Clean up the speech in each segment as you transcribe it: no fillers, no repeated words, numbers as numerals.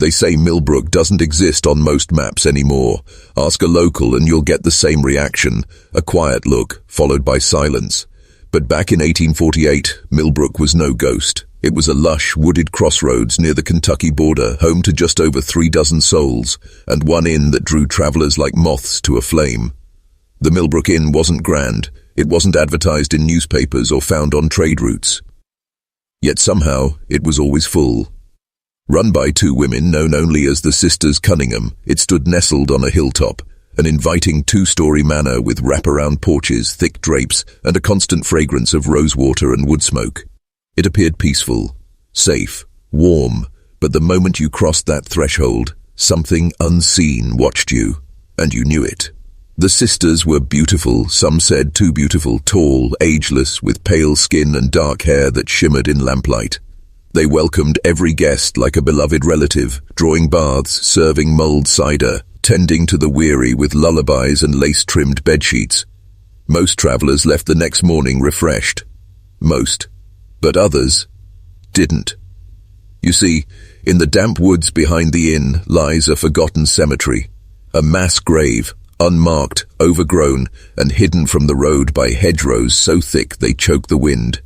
They say Millbrook doesn't exist on most maps anymore. Ask a local and you'll get the same reaction, a quiet look, followed by silence. But back in 1848, Millbrook was no ghost. It was a lush, wooded crossroads near the Kentucky border, home to just over 36 souls, and one inn that drew travelers like moths to a flame. The Millbrook Inn wasn't grand. It wasn't advertised in newspapers or found on trade routes. Yet somehow, it was always full. Run by two women known only as the Sisters Cunningham, it stood nestled on a hilltop, an inviting two-story manor with wraparound porches, thick drapes, and a constant fragrance of rosewater and wood smoke. It appeared peaceful, safe, warm, but the moment you crossed that threshold, something unseen watched you, and you knew it. The sisters were beautiful, some said too beautiful, tall, ageless, with pale skin and dark hair that shimmered in lamplight. They welcomed every guest like a beloved relative, drawing baths, serving mulled cider, tending to the weary with lullabies and lace-trimmed bedsheets. Most travelers left the next morning refreshed. Most. But others didn't. You see, in the damp woods behind the inn lies a forgotten cemetery, a mass grave, unmarked, overgrown, and hidden from the road by hedgerows so thick they choke the wind.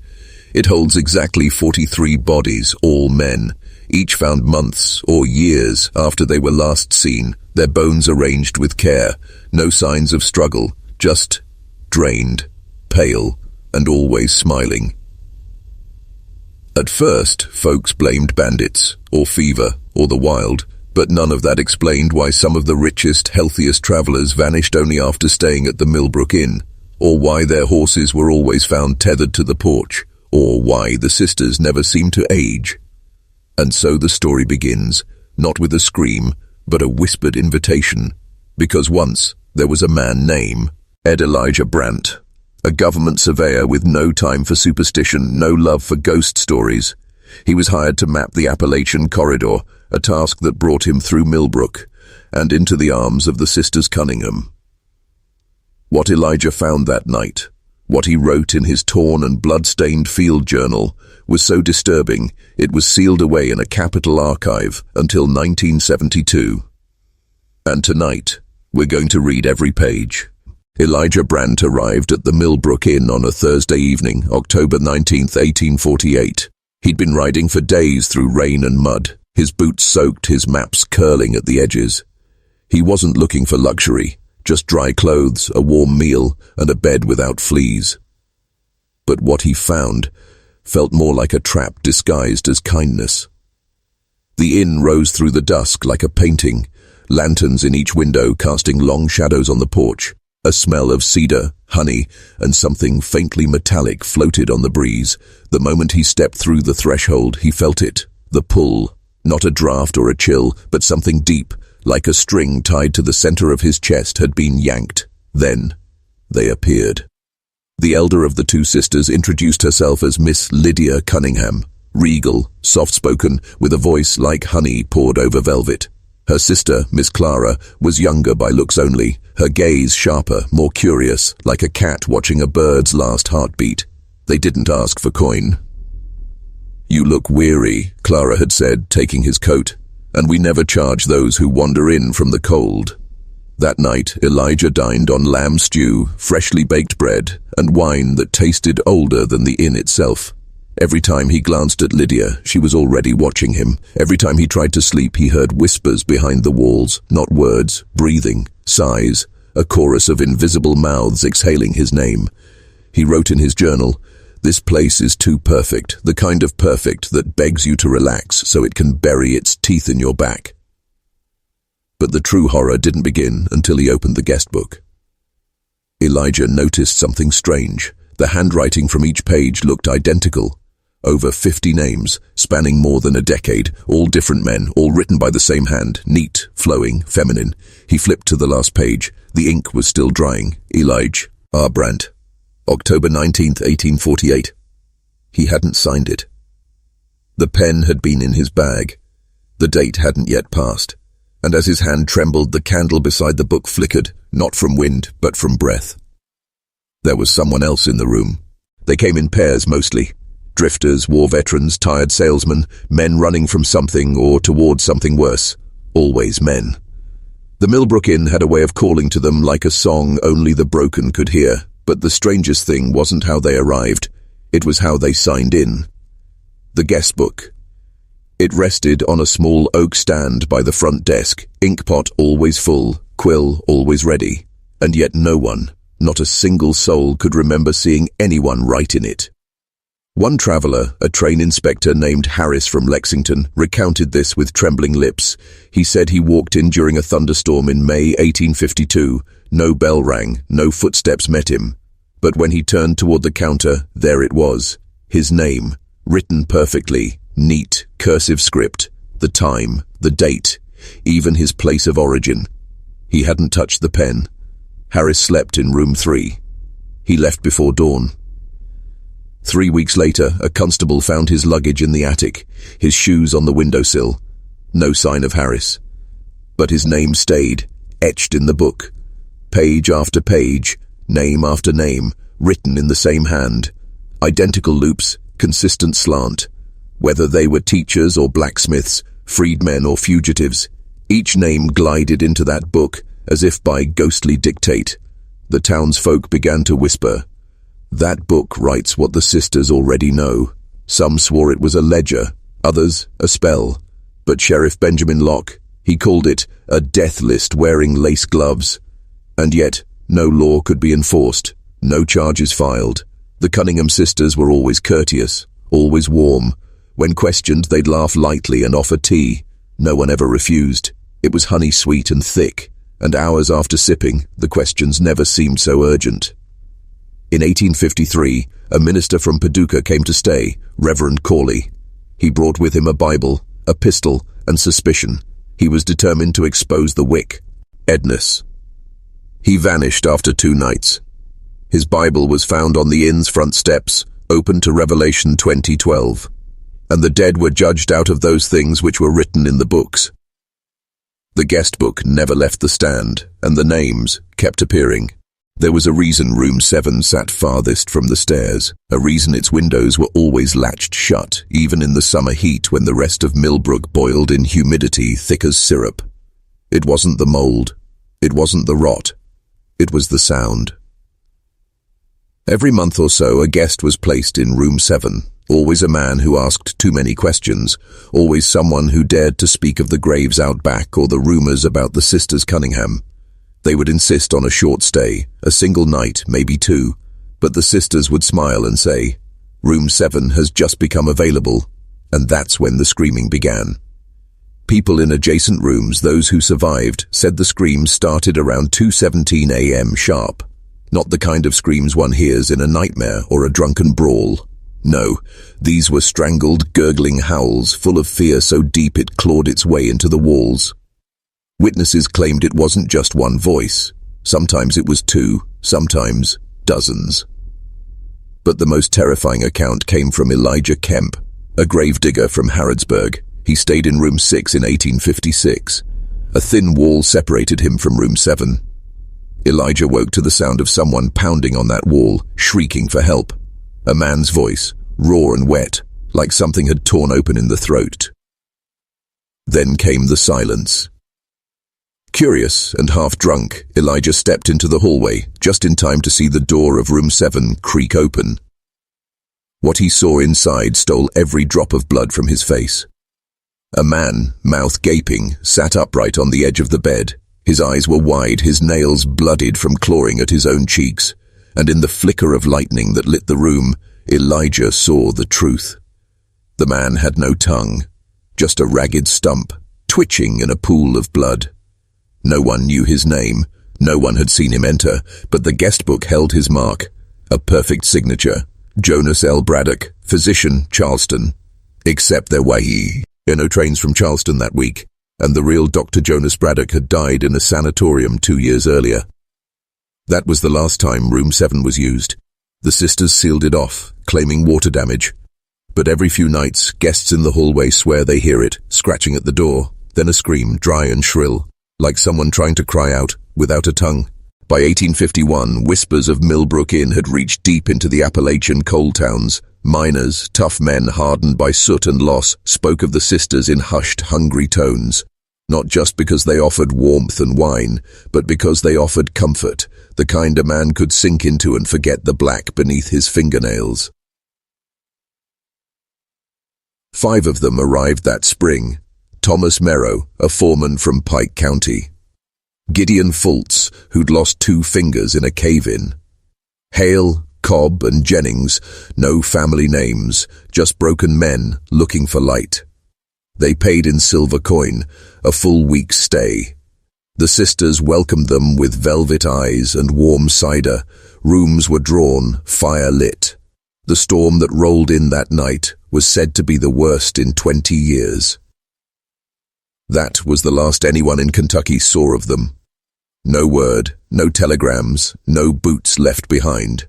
It holds exactly 43 bodies, all men, each found months or years after they were last seen, their bones arranged with care, no signs of struggle, just drained, pale, and always smiling. At first, folks blamed bandits, or fever, or the wild, but none of that explained why some of the richest, healthiest travelers vanished only after staying at the Millbrook Inn, or why their horses were always found tethered to the porch, or why the sisters never seemed to age. And so the story begins, not with a scream, but a whispered invitation, because once there was a man named Elijah Brandt, a government surveyor with no time for superstition, no love for ghost stories. He was hired to map the Appalachian Corridor, a task that brought him through Millbrook and into the arms of the Sisters Cunningham. What Elijah found that night, what he wrote in his torn and blood-stained field journal, was so disturbing it was sealed away in a Capitol archive until 1972. And tonight, we're going to read every page. Elijah Brandt arrived at the Millbrook Inn on a Thursday evening, October 19, 1848. He'd been riding for days through rain and mud, his boots soaked, his maps curling at the edges. He wasn't looking for luxury, just dry clothes, a warm meal, and a bed without fleas. But what he found felt more like a trap disguised as kindness. The inn rose through the dusk like a painting, lanterns in each window casting long shadows on the porch. A smell of cedar, honey, and something faintly metallic floated on the breeze. The moment he stepped through the threshold, he felt it, the pull, not a draft or a chill, but something deep, like a string tied to the center of his chest had been yanked. Then, they appeared. The elder of the two sisters introduced herself as Miss Lydia Cunningham, regal, soft-spoken, with a voice like honey poured over velvet. Her sister, Miss Clara, was younger by looks only, her gaze sharper, more curious, like a cat watching a bird's last heartbeat. They didn't ask for coin. "You look weary," Clara had said, taking his coat, "and we never charge those who wander in from the cold." That night, Elijah dined on lamb stew, freshly baked bread, and wine that tasted older than the inn itself. Every time he glanced at Lydia, she was already watching him. Every time he tried to sleep, he heard whispers behind the walls, not words, breathing, sighs, a chorus of invisible mouths exhaling his name. He wrote in his journal, "This place is too perfect, the kind of perfect that begs you to relax so it can bury its teeth in your back." But the true horror didn't begin until he opened the guest book. Elijah noticed something strange. The handwriting from each page looked identical. Over 50 names, spanning more than a decade, all different men, all written by the same hand, neat, flowing, feminine. He flipped to the last page. The ink was still drying. Elijah R. Brandt, October 19th, 1848. He hadn't signed it. The pen had been in his bag. The date hadn't yet passed. And as his hand trembled, the candle beside the book flickered, not from wind, but from breath. There was someone else in the room. They came in pairs mostly. Drifters, war veterans, tired salesmen, men running from something or towards something worse. Always men. The Millbrook Inn had a way of calling to them like a song only the broken could hear, but the strangest thing wasn't how they arrived, it was how they signed in. The guest book. It rested on a small oak stand by the front desk, inkpot always full, quill always ready, and yet no one, not a single soul, could remember seeing anyone write in it. One traveller, a train inspector named Harris from Lexington, recounted this with trembling lips. He said he walked in during a thunderstorm in May 1852. No bell rang, no footsteps met him. But when he turned toward the counter, there it was. His name, written perfectly, neat, cursive script, the time, the date, even his place of origin. He hadn't touched the pen. Harris slept in room 3. He left before dawn. 3 weeks later, a constable found his luggage in the attic, his shoes on the windowsill. No sign of Harris. But his name stayed, etched in the book. Page after page, name after name, written in the same hand. Identical loops, consistent slant. Whether they were teachers or blacksmiths, freedmen or fugitives, each name glided into that book as if by ghostly dictate. The townsfolk began to whisper, "That book writes what the sisters already know." Some swore it was a ledger, others a spell. But Sheriff Benjamin Locke, he called it a death list wearing lace gloves. And yet, no law could be enforced, no charges filed. The Cunningham sisters were always courteous, always warm. When questioned, they'd laugh lightly and offer tea. No one ever refused. It was honey sweet and thick, and hours after sipping, the questions never seemed so urgent. In 1853, a minister from Paducah came to stay, Reverend Corley. He brought with him a Bible, a pistol, and suspicion. He was determined to expose the wick, Edness. He vanished after 2 nights. His Bible was found on the inn's front steps, open to Revelation 20:12. And the dead were judged out of those things which were written in the books. The guest book never left the stand, and the names kept appearing. There was a reason room 7 sat farthest from the stairs, a reason its windows were always latched shut, even in the summer heat when the rest of Millbrook boiled in humidity thick as syrup. It wasn't the mold, it wasn't the rot, it was the sound. Every month or so a guest was placed in room 7, always a man who asked too many questions, always someone who dared to speak of the graves out back or the rumours about the sisters Cunningham. They would insist on a short stay, a single night, maybe 2, but the sisters would smile and say, "Room 7 has just become available," and that's when the screaming began. People in adjacent rooms, those who survived, said the screams started around 2:17 a.m. sharp. Not the kind of screams one hears in a nightmare or a drunken brawl. No, these were strangled, gurgling howls, full of fear so deep it clawed its way into the walls. Witnesses claimed it wasn't just one voice. Sometimes it was 2, sometimes dozens. But the most terrifying account came from Elijah Kemp, a gravedigger from Harrodsburg. He stayed in room 6 in 1856. A thin wall separated him from room 7. Elijah woke to the sound of someone pounding on that wall, shrieking for help. A man's voice, raw and wet, like something had torn open in the throat. Then came the silence. Curious and half-drunk, Elijah stepped into the hallway, just in time to see the door of room 7 creak open. What he saw inside stole every drop of blood from his face. A man, mouth gaping, sat upright on the edge of the bed. His eyes were wide, his nails bloodied from clawing at his own cheeks, and in the flicker of lightning that lit the room, Elijah saw the truth. The man had no tongue, just a ragged stump, twitching in a pool of blood. No one knew his name, no one had seen him enter, but the guest book held his mark, a perfect signature. Jonas L. Braddock, physician, Charleston. Except there were no trains from Charleston that week, and the real Dr. Jonas Braddock had died in a sanatorium 2 years earlier. That was the last time room 7 was used. The sisters sealed it off, claiming water damage. But every few nights, guests in the hallway swear they hear it, scratching at the door, then a scream, dry and shrill, like someone trying to cry out, without a tongue. By 1851, whispers of Millbrook Inn had reached deep into the Appalachian coal towns. Miners, tough men hardened by soot and loss, spoke of the sisters in hushed, hungry tones. Not just because they offered warmth and wine, but because they offered comfort, the kind a man could sink into and forget the black beneath his fingernails. 5 of them arrived that spring. Thomas Merrow, a foreman from Pike County. Gideon Fultz, who'd lost 2 fingers in a cave-in. Hale, Cobb, and Jennings, no family names, just broken men looking for light. They paid in silver coin, a full week's stay. The sisters welcomed them with velvet eyes and warm cider. Rooms were drawn, fire lit. The storm that rolled in that night was said to be the worst in 20 years. That was the last anyone in Kentucky saw of them. No word, no telegrams, no boots left behind.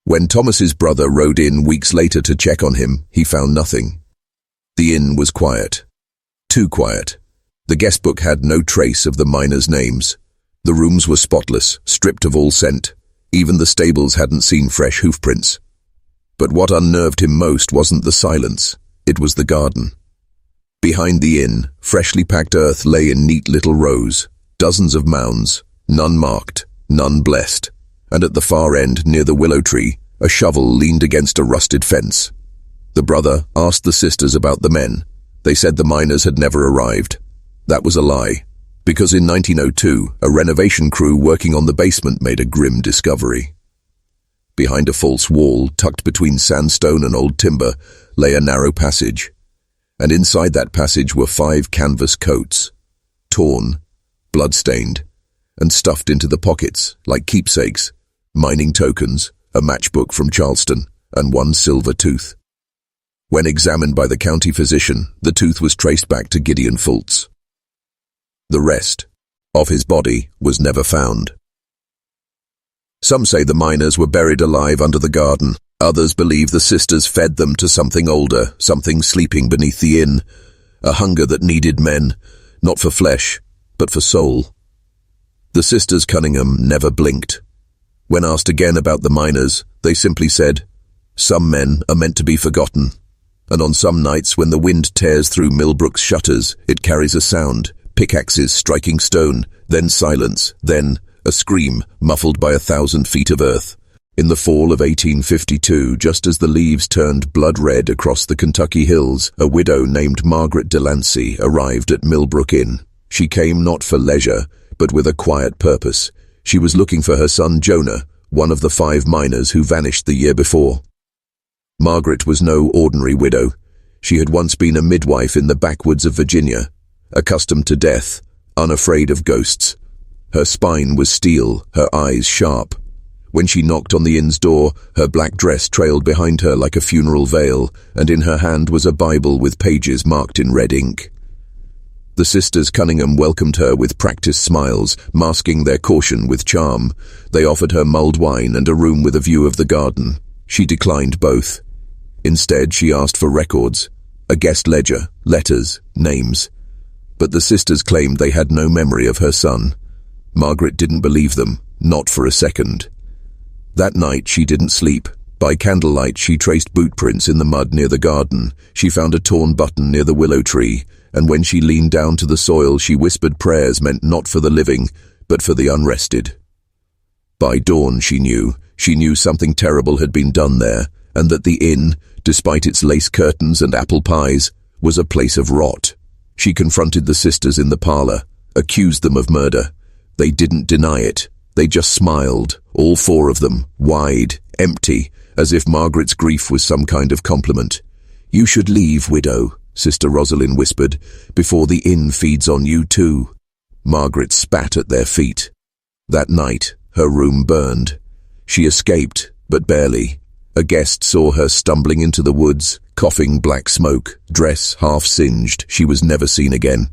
When Thomas's brother rode in weeks later to check on him, he found nothing. The inn was quiet. Too quiet. The guest book had no trace of the miners' names. The rooms were spotless, stripped of all scent. Even the stables hadn't seen fresh hoofprints. But what unnerved him most wasn't the silence. It was the garden. Behind the inn, freshly packed earth lay in neat little rows. Dozens of mounds, none marked, none blessed. And at the far end, near the willow tree, a shovel leaned against a rusted fence. The brother asked the sisters about the men. They said the miners had never arrived. That was a lie, because in 1902, a renovation crew working on the basement made a grim discovery. Behind a false wall, tucked between sandstone and old timber, lay a narrow passage. And inside that passage were 5 canvas coats, torn, blood-stained, and stuffed into the pockets like keepsakes, mining tokens, a matchbook from Charleston, and 1 silver tooth. When examined by the county physician, the tooth was traced back to Gideon Fultz. The rest of his body was never found. Some say the miners were buried alive under the garden. Others believe the sisters fed them to something older, something sleeping beneath the inn, a hunger that needed men, not for flesh, but for soul. The sisters Cunningham never blinked. When asked again about the miners, they simply said, "Some men are meant to be forgotten. And on some nights when the wind tears through Millbrook's shutters, it carries a sound, pickaxes striking stone, then silence, then a scream muffled by 1,000 feet of earth." In the fall of 1852, just as the leaves turned blood red across the Kentucky hills, a widow named Margaret Delancey arrived at Millbrook Inn. She came not for leisure, but with a quiet purpose. She was looking for her son Jonah, one of the 5 miners who vanished the year before. Margaret was no ordinary widow. She had once been a midwife in the backwoods of Virginia, accustomed to death, unafraid of ghosts. Her spine was steel, her eyes sharp. When she knocked on the inn's door, her black dress trailed behind her like a funeral veil, and in her hand was a Bible with pages marked in red ink. The sisters Cunningham welcomed her with practiced smiles, masking their caution with charm. They offered her mulled wine and a room with a view of the garden. She declined both. Instead, she asked for records, a guest ledger, letters, names. But the sisters claimed they had no memory of her son. Margaret didn't believe them, not for a second. That night she didn't sleep. By candlelight she traced boot prints in the mud near the garden. She found a torn button near the willow tree, and when she leaned down to the soil she whispered prayers meant not for the living, but for the unrested. By dawn she knew something terrible had been done there, and that the inn, despite its lace curtains and apple pies, was a place of rot. She confronted the sisters in the parlor, accused them of murder. They didn't deny it. They just smiled, all 4 of them, wide, empty, as if Margaret's grief was some kind of compliment. "You should leave, widow," Sister Rosalind whispered, "before the inn feeds on you too." Margaret spat at their feet. That night, her room burned. She escaped, but barely. A guest saw her stumbling into the woods, coughing black smoke, dress half singed. She was never seen again.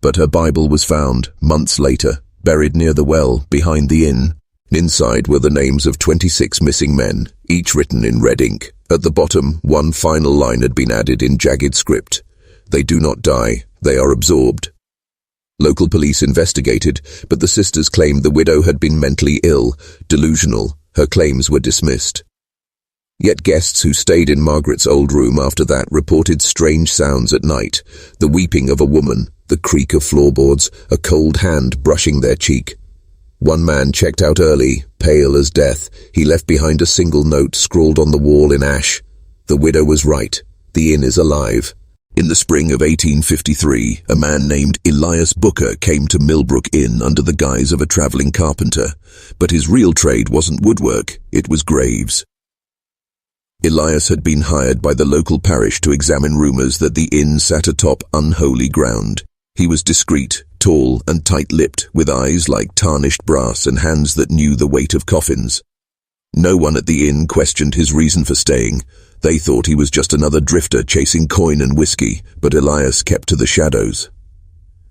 But her Bible was found, months later, buried near the well, behind the inn. Inside were the names of 26 missing men, each written in red ink. At the bottom, one final line had been added in jagged script. "They do not die, they are absorbed." Local police investigated, but the sisters claimed the widow had been mentally ill, delusional. Her claims were dismissed. Yet guests who stayed in Margaret's old room after that reported strange sounds at night, the weeping of a woman, the creak of floorboards, a cold hand brushing their cheek. One man checked out early, pale as death. He left behind a single note scrawled on the wall in ash. The widow was right. The inn is alive. In the spring of 1853, a man named Elias Booker came to Millbrook Inn under the guise of a travelling carpenter, but his real trade wasn't woodwork, it was graves. Elias had been hired by the local parish to examine rumours that the inn sat atop unholy ground. He was discreet, tall and tight-lipped, with eyes like tarnished brass and hands that knew the weight of coffins. No one at the inn questioned his reason for staying. They thought he was just another drifter chasing coin and whiskey, but Elias kept to the shadows.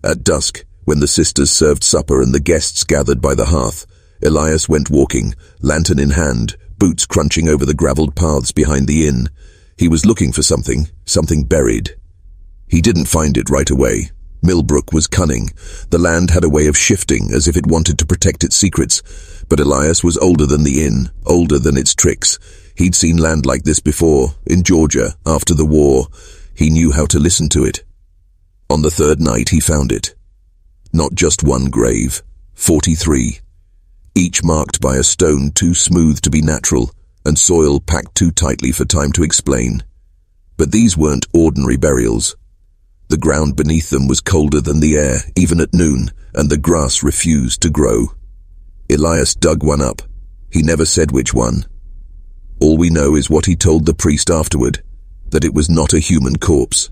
At dusk, when the sisters served supper and the guests gathered by the hearth, Elias went walking, lantern in hand, boots crunching over the gravelled paths behind the inn. He was looking for something buried. He didn't find it right away. Millbrook was cunning. The land had a way of shifting as if it wanted to protect its secrets, but Elias was older than the inn, older than its tricks. He'd seen land like this before, in Georgia, after the war. He knew how to listen to it. On the third night he found it. Not just one grave, 43. Each marked by a stone too smooth to be natural, and soil packed too tightly for time to explain. But these weren't ordinary burials. The ground beneath them was colder than the air, even at noon, and the grass refused to grow. Elias dug one up. He never said which one. All we know is what he told the priest afterward, that it was not a human corpse.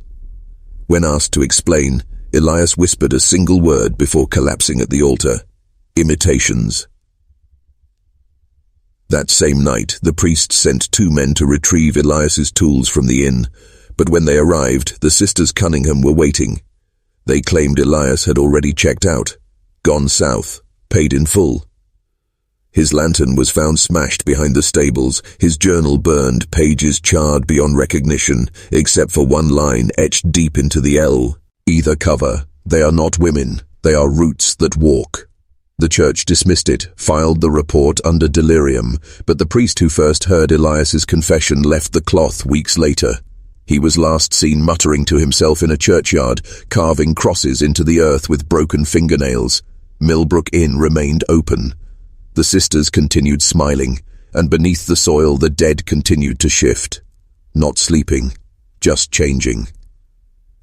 When asked to explain, Elias whispered a single word before collapsing at the altar: imitations. That same night, the priest sent 2 men to retrieve Elias's tools from the inn, but when they arrived, the sisters Cunningham were waiting. They claimed Elias had already checked out, gone south, paid in full. His lantern was found smashed behind the stables, his journal burned, pages charred beyond recognition, except for one line etched deep into the L. Either cover, they are not women, they are roots that walk. The church dismissed it, filed the report under delirium, but the priest who first heard Elias's confession left the cloth weeks later. He was last seen muttering to himself in a churchyard, carving crosses into the earth with broken fingernails. Millbrook Inn remained open. The sisters continued smiling, and beneath the soil the dead continued to shift. Not sleeping, just changing.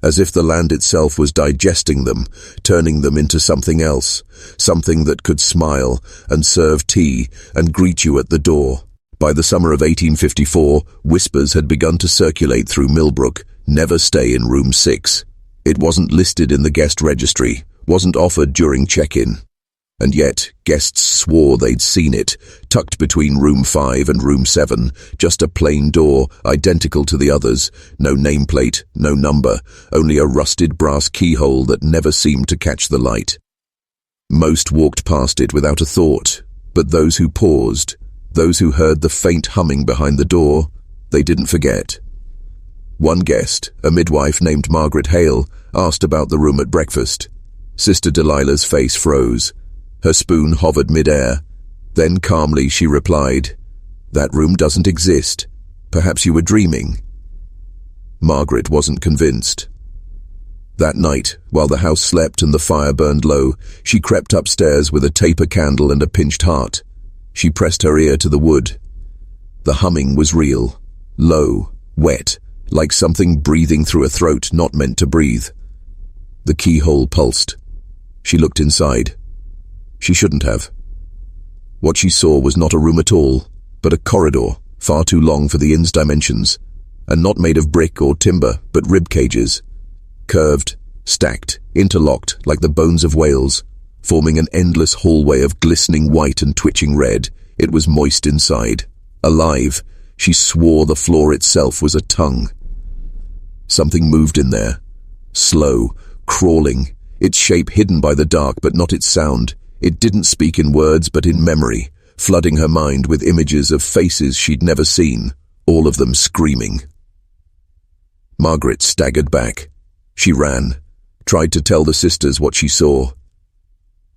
As if the land itself was digesting them, turning them into something else, something that could smile and serve tea and greet you at the door. By the summer of 1854, whispers had begun to circulate through Millbrook: never stay in room 6. It wasn't listed in the guest registry, wasn't offered during check-in. And yet, guests swore they'd seen it, tucked between room 5 and room 7, just a plain door, identical to the others, no nameplate, no number, only a rusted brass keyhole that never seemed to catch the light. Most walked past it without a thought, but those who paused, those who heard the faint humming behind the door, they didn't forget. One guest, a midwife named Margaret Hale, asked about the room at breakfast. Sister Delilah's face froze. Her spoon hovered mid-air. Then calmly she replied, "That room doesn't exist. Perhaps you were dreaming." Margaret wasn't convinced. That night, while the house slept and the fire burned low, she crept upstairs with a taper candle and a pinched heart. She pressed her ear to the wood. The humming was real, low, wet, like something breathing through a throat not meant to breathe. The keyhole pulsed. She looked inside. She shouldn't have. What she saw was not a room at all, but a corridor, far too long for the inn's dimensions, and not made of brick or timber, but rib cages. Curved, stacked, interlocked like the bones of whales, forming an endless hallway of glistening white and twitching red. It was moist inside. Alive. She swore the floor itself was a tongue. Something moved in there. Slow, crawling, its shape hidden by the dark but not its sound. It didn't speak in words but in memory, flooding her mind with images of faces she'd never seen, all of them screaming. Margaret staggered back. She ran, tried to tell the sisters what she saw.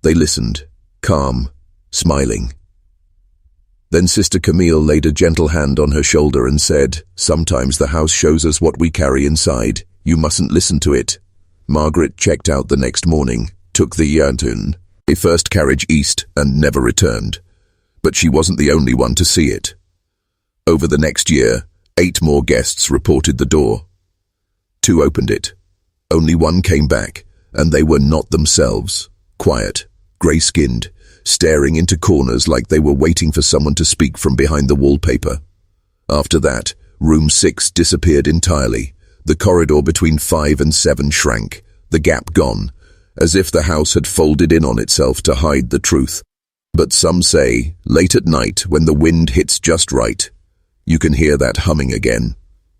They listened, calm, smiling. Then Sister Camille laid a gentle hand on her shoulder and said, "Sometimes the house shows us what we carry inside. You mustn't listen to it." Margaret checked out the next morning, took the a first carriage east, and never returned. But she wasn't the only one to see it. Over the next year, 8 more guests reported the door. 2 opened it. Only 1 came back, and they were not themselves. Quiet, grey-skinned, staring into corners like they were waiting for someone to speak from behind the wallpaper. After that, room 6 disappeared entirely. The corridor between 5 and 7 shrank, the gap gone, as if the house had folded in on itself to hide the truth. But some say, late at night, when the wind hits just right, you can hear that humming again,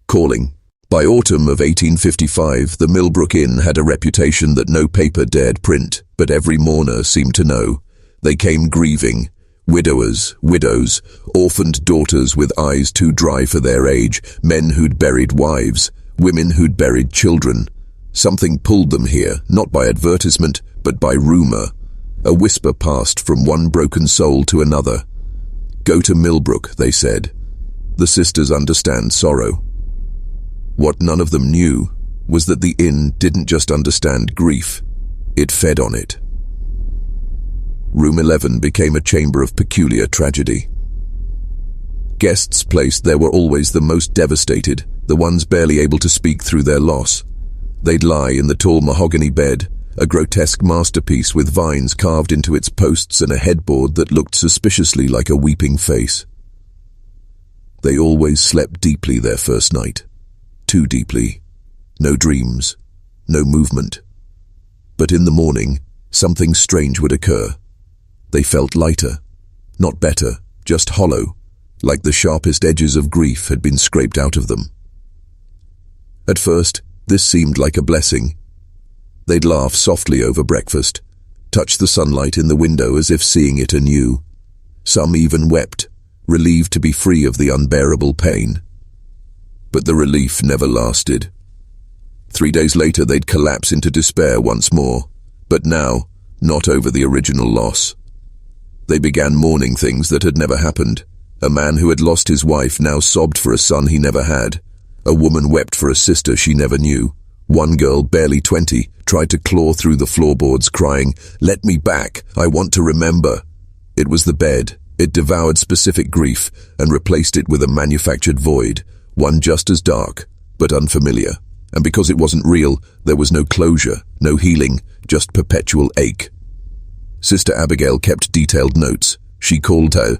calling. By autumn of 1855, the Millbrook Inn had a reputation that no paper dared print, but every mourner seemed to know. They came grieving, widowers, widows, orphaned daughters with eyes too dry for their age, men who'd buried wives, women who'd buried children. Something pulled them here, not by advertisement, but by rumor. A whisper passed from one broken soul to another. "Go to Millbrook," they said. "The sisters understand sorrow." What none of them knew was that the inn didn't just understand grief, it fed on it. Room 11 became a chamber of peculiar tragedy. Guests placed there were always the most devastated, the ones barely able to speak through their loss. They'd lie in the tall mahogany bed, a grotesque masterpiece with vines carved into its posts and a headboard that looked suspiciously like a weeping face. They always slept deeply their first night. Too deeply. No dreams, no movement. But in the morning, something strange would occur. They felt lighter, not better, just hollow, like the sharpest edges of grief had been scraped out of them. At first, this seemed like a blessing. They'd laugh softly over breakfast, touch the sunlight in the window as if seeing it anew. Some even wept, relieved to be free of the unbearable pain. But the relief never lasted. 3 days later they'd collapse into despair once more, but now, not over the original loss. They began mourning things that had never happened. A man who had lost his wife now sobbed for a son he never had. A woman wept for a sister she never knew. One girl, barely 20, tried to claw through the floorboards, crying, "Let me back, I want to remember." It was the bed. It devoured specific grief and replaced it with a manufactured void, one just as dark, but unfamiliar. And because it wasn't real, there was no closure, no healing, just perpetual ache. Sister Abigail kept detailed notes. She called her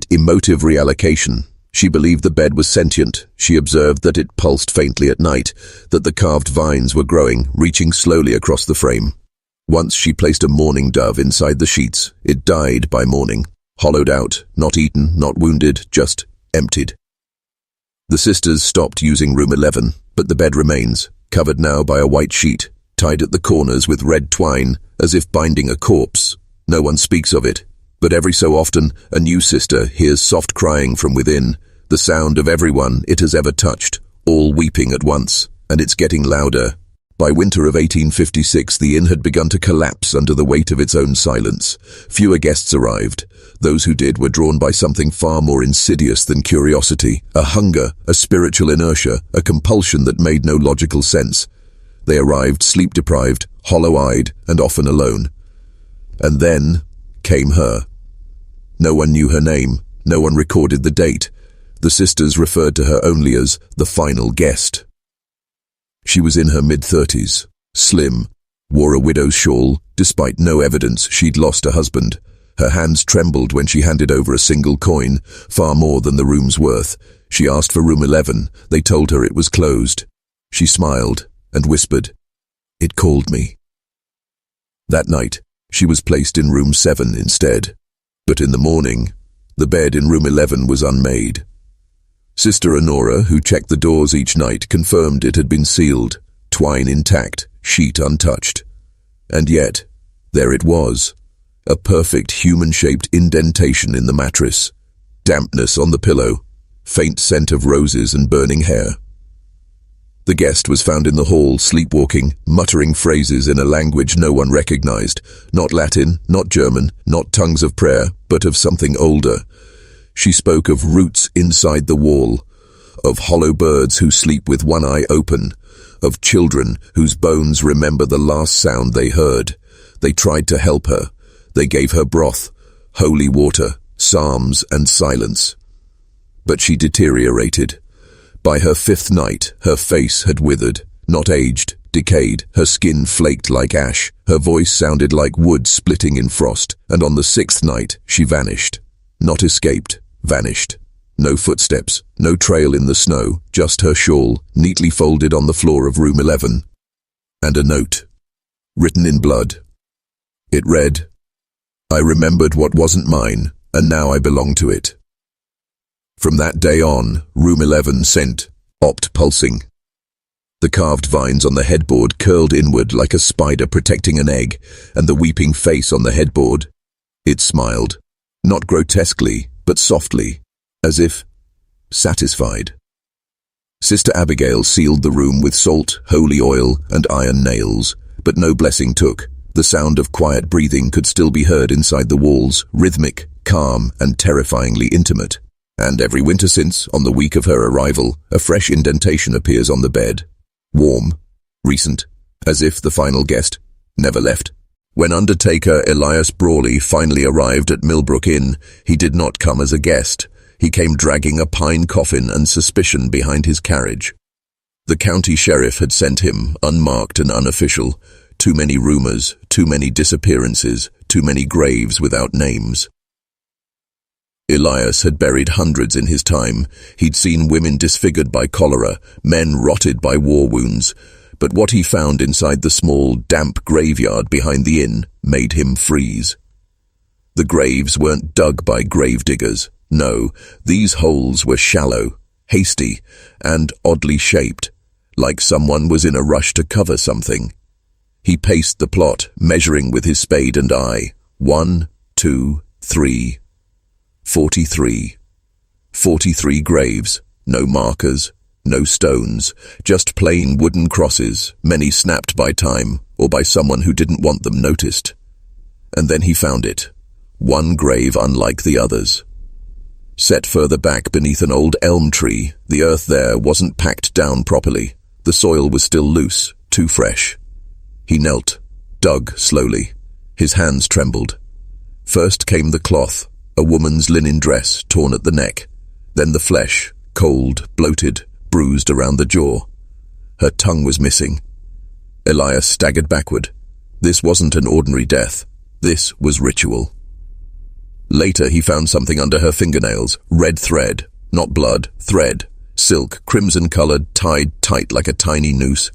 emotive reallocation. She believed the bed was sentient. She observed that it pulsed faintly at night, that the carved vines were growing, reaching slowly across the frame. Once she placed a mourning dove inside the sheets. It died by morning, hollowed out, not eaten, not wounded, just emptied. The sisters stopped using room 11, but the bed remains, covered now by a white sheet, tied at the corners with red twine, as if binding a corpse. No one speaks of it, but every so often a new sister hears soft crying from within, the sound of everyone it has ever touched, all weeping at once, and it's getting louder. By winter of 1856, the inn had begun to collapse under the weight of its own silence. Fewer guests arrived. Those who did were drawn by something far more insidious than curiosity, a hunger, a spiritual inertia, a compulsion that made no logical sense. They arrived sleep-deprived, hollow-eyed, and often alone. And then came her. No one knew her name. No one recorded the date. The sisters referred to her only as the final guest. She was in her mid-30s, slim, wore a widow's shawl, despite no evidence she'd lost a husband. Her hands trembled when she handed over a single coin, far more than the room's worth. She asked for room 11. They told her it was closed. She smiled and whispered, "It called me." That night, she was placed in room 7 instead. But in the morning, the bed in room 11 was unmade. Sister Honora, who checked the doors each night, confirmed it had been sealed, twine intact, sheet untouched. And yet, there it was, a perfect human-shaped indentation in the mattress, dampness on the pillow, faint scent of roses and burning hair. The guest was found in the hall, sleepwalking, muttering phrases in a language no one recognized, not Latin, not German, not tongues of prayer, but of something older. She spoke of roots inside the wall, of hollow birds who sleep with one eye open, of children whose bones remember the last sound they heard. They tried to help her. They gave her broth, holy water, psalms, and silence. But she deteriorated. By her 5th night, her face had withered, not aged, decayed. Her skin flaked like ash. Her voice sounded like wood splitting in frost. And on the 6th night, she vanished. Not escaped, vanished. No footsteps, no trail in the snow, just her shawl, neatly folded on the floor of room 11. And a note, written in blood. It read, "I remembered what wasn't mine, and now I belong to it." From that day on, room 11 sent, opt pulsing. The carved vines on the headboard curled inward like a spider protecting an egg, and the weeping face on the headboard. It smiled, not grotesquely, but softly, as if satisfied. Sister Abigail sealed the room with salt, holy oil, and iron nails, but no blessing took. The sound of quiet breathing could still be heard inside the walls, rhythmic, calm, and terrifyingly intimate. And every winter since, on the week of her arrival, a fresh indentation appears on the bed. Warm, recent, as if the final guest never left. When Undertaker Elias Brawley finally arrived at Millbrook Inn, he did not come as a guest. He came dragging a pine coffin and suspicion behind his carriage. The county sheriff had sent him, unmarked and unofficial. Too many rumors, too many disappearances, too many graves without names. Elias had buried hundreds in his time. He'd seen women disfigured by cholera, men rotted by war wounds. But what he found inside the small, damp graveyard behind the inn made him freeze. The graves weren't dug by grave diggers. No, these holes were shallow, hasty, and oddly shaped, like someone was in a rush to cover something. He paced the plot, measuring with his spade and eye. 1, 2, 3. 43. 43 graves, no markers, no stones, just plain wooden crosses, many snapped by time or by someone who didn't want them noticed. And then he found it, one grave unlike the others. Set further back beneath an old elm tree, the earth there wasn't packed down properly. The soil was still loose, too fresh. He knelt, dug slowly. His hands trembled. First came the cloth, a woman's linen dress torn at the neck. Then the flesh, cold, bloated, bruised around the jaw. Her tongue was missing. Elias staggered backward. This wasn't an ordinary death. This was ritual. Later he found something under her fingernails, red thread, not blood, thread, silk, crimson-colored, tied tight like a tiny noose.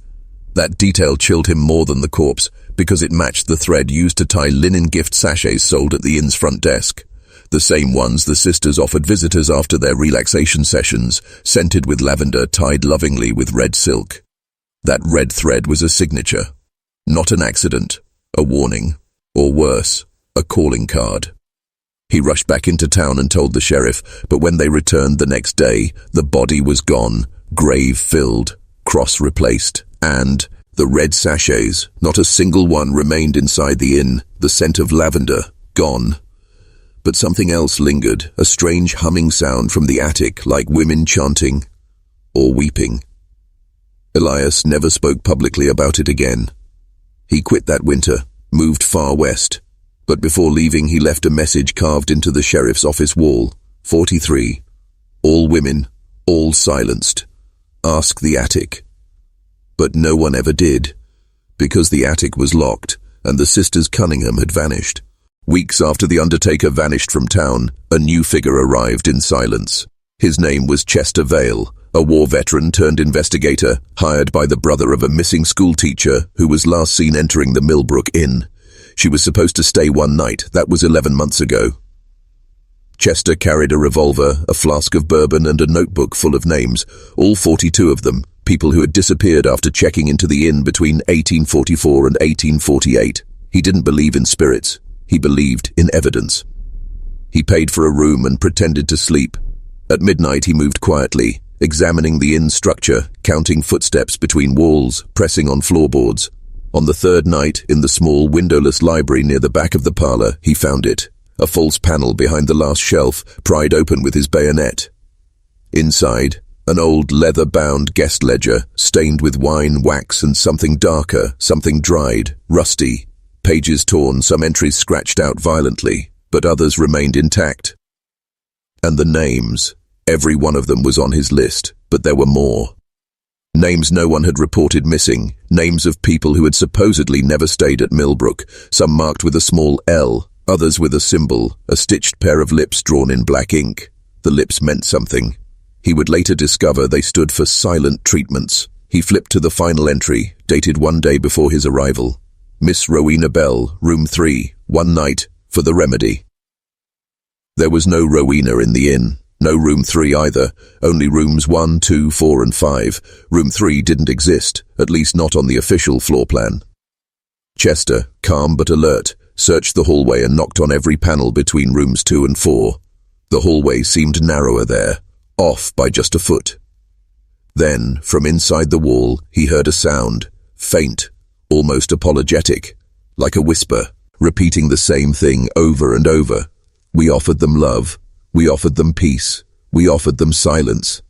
That detail chilled him more than the corpse, because it matched the thread used to tie linen gift sachets sold at the inn's front desk. The same ones the sisters offered visitors after their relaxation sessions, scented with lavender tied lovingly with red silk. That red thread was a signature. Not an accident, a warning, or worse, a calling card. He rushed back into town and told the sheriff, but when they returned the next day, the body was gone, grave filled, cross replaced, and the red sachets, not a single one remained inside the inn, the scent of lavender, gone. But something else lingered, a strange humming sound from the attic, like women chanting or weeping. Elias never spoke publicly about it again. He quit that winter, moved far west, but before leaving he left a message carved into the sheriff's office wall. 43. All women, all silenced. Ask the attic. But no one ever did, because the attic was locked and the sisters Cunningham had vanished. Weeks after the undertaker vanished from town, a new figure arrived in silence. His name was Chester Vale, a war veteran turned investigator, hired by the brother of a missing schoolteacher who was last seen entering the Millbrook Inn. She was supposed to stay one night. That was 11 months ago. Chester carried a revolver, a flask of bourbon, and a notebook full of names, all 42 of them, people who had disappeared after checking into the inn between 1844 and 1848. He didn't believe in spirits. He believed in evidence. He paid for a room and pretended to sleep. At midnight he moved quietly, examining the inn structure, counting footsteps between walls, pressing on floorboards. On the third night, in the small windowless library near the back of the parlor, he found it. a false panel behind the last shelf, pried open with his bayonet. Inside, an old leather-bound guest ledger, stained with wine, wax, and something darker, something dried, rusty. Pages torn, some entries scratched out violently, but others remained intact. And the names. Every one of them was on his list, but there were more. Names no one had reported missing, names of people who had supposedly never stayed at Millbrook, some marked with a small L, others with a symbol, a stitched pair of lips drawn in black ink. The lips meant something. He would later discover they stood for silent treatments. He flipped to the final entry, dated 1 day before his arrival. Miss Rowena Bell, room 3, 1 night, for the remedy. There was no Rowena in the inn, no room 3 either, only rooms 1, 2, 4 and 5. Room 3 didn't exist, at least not on the official floor plan. Chester, calm but alert, searched the hallway and knocked on every panel between rooms 2 and 4. The hallway seemed narrower there, off by just a foot. Then, from inside the wall, he heard a sound, faint, almost apologetic, like a whisper, repeating the same thing over and over. We offered them love. We offered them peace. We offered them silence.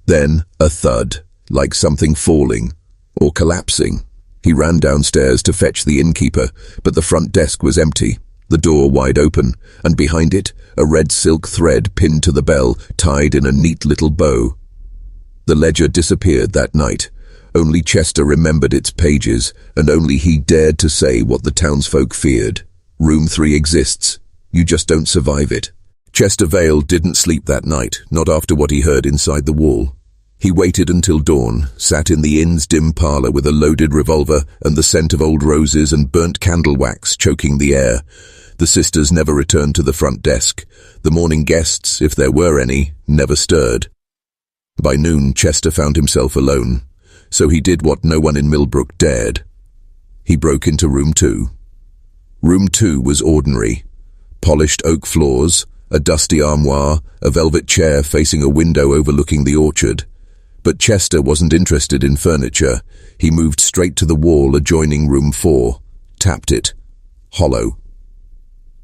Then, a thud, like something falling, or collapsing. He ran downstairs to fetch the innkeeper, but the front desk was empty, the door wide open, and behind it, a red silk thread pinned to the bell, tied in a neat little bow. The ledger disappeared that night. Only Chester remembered its pages, and only he dared to say what the townsfolk feared. Room 3 exists. You just don't survive it. Chester Vale didn't sleep that night, not after what he heard inside the wall. He waited until dawn, sat in the inn's dim parlour with a loaded revolver and the scent of old roses and burnt candle wax choking the air. The sisters never returned to the front desk. The morning guests, if there were any, never stirred. By noon, Chester found himself alone, so he did what no one in Millbrook dared. He broke into room 2. Room 2 was ordinary. Polished oak floors, a dusty armoire, a velvet chair facing a window overlooking the orchard. But Chester wasn't interested in furniture. He moved straight to the wall adjoining room 4, tapped it. Hollow.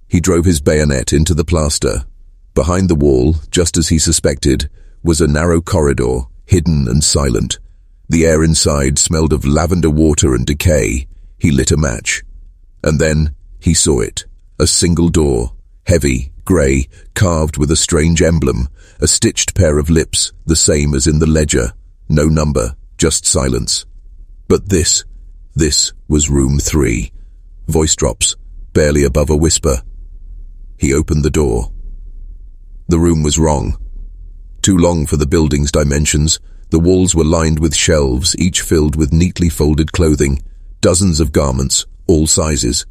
He drove his bayonet into the plaster. Behind the wall, just as he suspected, was a narrow corridor, hidden and silent. The air inside smelled of lavender water and decay. He lit a match. And then he saw it. A single door, heavy, grey, carved with a strange emblem, a stitched pair of lips, the same as in the ledger. No number, just silence. But this was room 3. Voice drops, barely above a whisper. He opened the door. The room was wrong. Too long for the building's dimensions. The walls were lined with shelves, each filled with neatly folded clothing, dozens of garments, all sizes.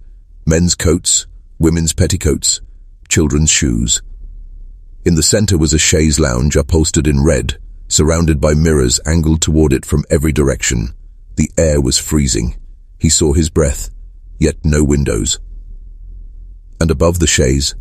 Men's coats, women's petticoats, children's shoes. In the center was a chaise lounge upholstered in red, surrounded by mirrors angled toward it from every direction. The air was freezing. He saw his breath, yet no windows. And above the chaise,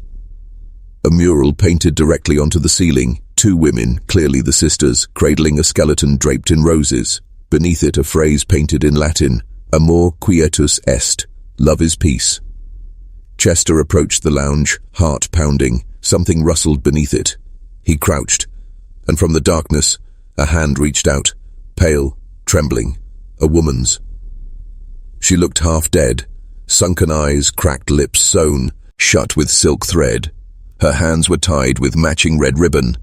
a mural painted directly onto the ceiling, 2 women, clearly the sisters, cradling a skeleton draped in roses. Beneath it a phrase painted in Latin, Amor quietus est, love is peace. Chester approached the lounge, heart pounding. Something rustled beneath it. He crouched, and from the darkness, a hand reached out, pale, trembling, a woman's. She looked half dead, sunken eyes, cracked lips sewn, shut with silk thread. Her hands were tied with matching red ribbon.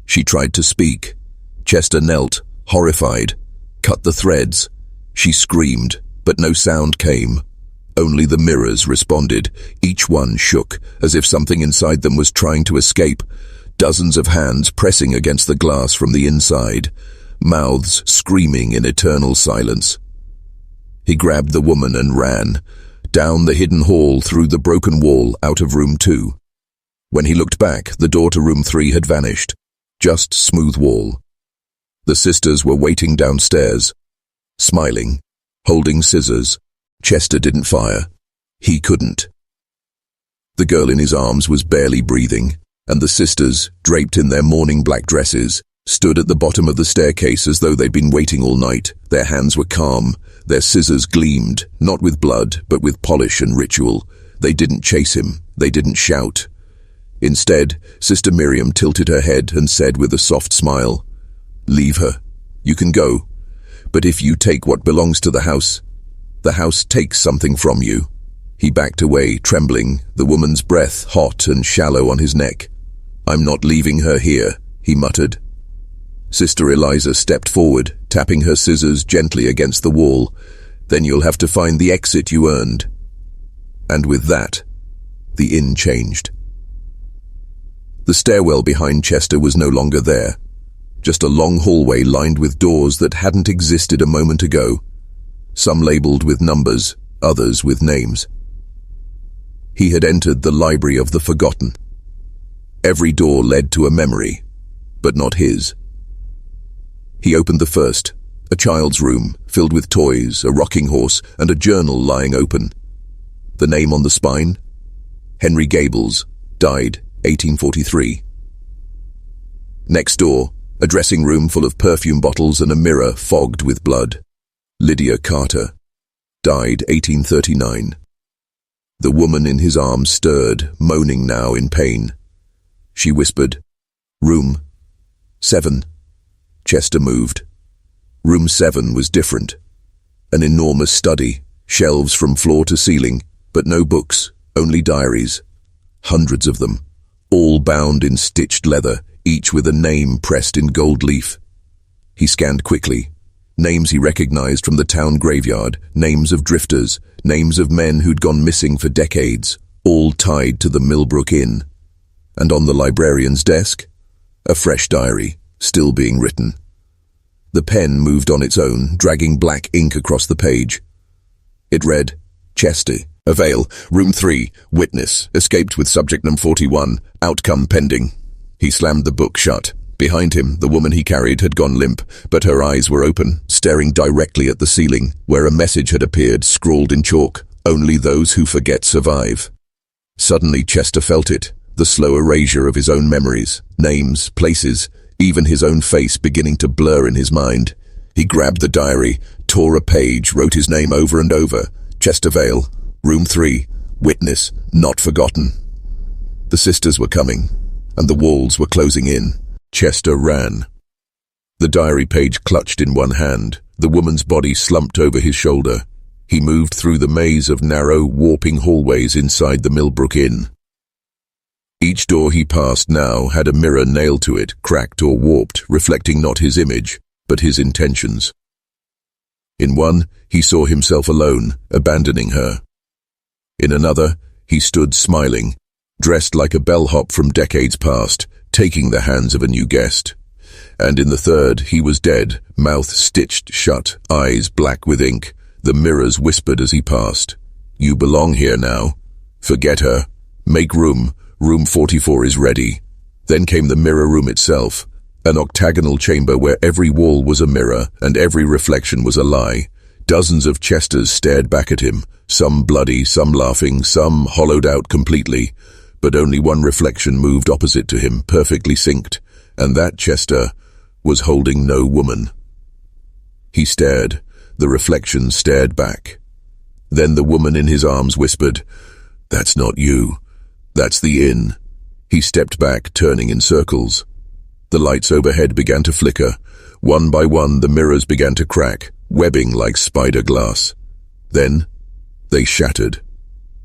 She tried to speak. Chester knelt, horrified, cut the threads. She screamed, but no sound came. Only the mirrors responded. Each one shook, as if something inside them was trying to escape. Dozens of hands pressing against the glass from the inside. Mouths screaming in eternal silence. He grabbed the woman and ran. Down the hidden hall, through the broken wall, out of room 2. When he looked back, the door to room 3 had vanished. Just smooth wall. The sisters were waiting downstairs, smiling, holding scissors. Chester didn't fire. He couldn't. The girl in his arms was barely breathing, and the sisters, draped in their mourning black dresses, stood at the bottom of the staircase as though they'd been waiting all night. Their hands were calm. Their scissors gleamed, not with blood, but with polish and ritual. They didn't chase him. They didn't shout. Instead, Sister Miriam tilted her head and said with a soft smile, "Leave her. You can go. But if you take what belongs to the house takes something from you." He backed away, trembling, the woman's breath hot and shallow on his neck. "I'm not leaving her here," he muttered. Sister Eliza stepped forward, tapping her scissors gently against the wall. "Then you'll have to find the exit you earned." And with that, the inn changed. The stairwell behind Chester was no longer there, just a long hallway lined with doors that hadn't existed a moment ago, some labeled with numbers, others with names. He had entered the library of the forgotten. Every door led to a memory, but not his. He opened the first, a child's room, filled with toys, a rocking horse, and a journal lying open. The name on the spine? Henry Gables, died 1843. Next door, a dressing room full of perfume bottles and a mirror fogged with blood. Lydia Carter, died 1839. The woman in his arms stirred, moaning now in pain. She whispered, "Room 7. Chester moved. Room 7 was different. An enormous study, shelves from floor to ceiling, but no books, only diaries. Hundreds of them, all bound in stitched leather, each with a name pressed in gold leaf. He scanned quickly. Names he recognized from the town graveyard, names of drifters, names of men who'd gone missing for decades, all tied to the Millbrook Inn. And on the librarian's desk, a fresh diary, still being written. The pen moved on its own, dragging black ink across the page. It read, "Chester, Avail, Room 3, Witness, escaped with subject number 41, outcome pending." He slammed the book shut. Behind him, the woman he carried had gone limp, but her eyes were open, staring directly at the ceiling, where a message had appeared, scrawled in chalk, "Only those who forget survive." Suddenly Chester felt it, the slow erasure of his own memories, names, places, even his own face beginning to blur in his mind. He grabbed the diary, tore a page, wrote his name over and over. Chester Vale, Room 3, Witness, not forgotten. The sisters were coming, and the walls were closing in. Chester ran. The diary page clutched in one hand, the woman's body slumped over his shoulder. He moved through the maze of narrow, warping hallways inside the Millbrook Inn. Each door he passed now had a mirror nailed to it, cracked or warped, reflecting not his image, but his intentions. In one, he saw himself alone, abandoning her. In another, he stood smiling, dressed like a bellhop from decades past, taking the hands of a new guest. And in the third, he was dead, mouth stitched shut, eyes black with ink. The mirrors whispered as he passed, "You belong here now. Forget her. Make room. Room 44 is ready." Then came the mirror room itself, an octagonal chamber where every wall was a mirror and every reflection was a lie. Dozens of Chesters stared back at him, some bloody, some laughing, some hollowed out completely. But only one reflection moved opposite to him, perfectly synced, and that Chester was holding no woman. He stared. The reflection stared back. Then the woman in his arms whispered, "That's not you. That's the inn." He stepped back, turning in circles. The lights overhead began to flicker. One by one, the mirrors began to crack, webbing like spider glass. Then they shattered,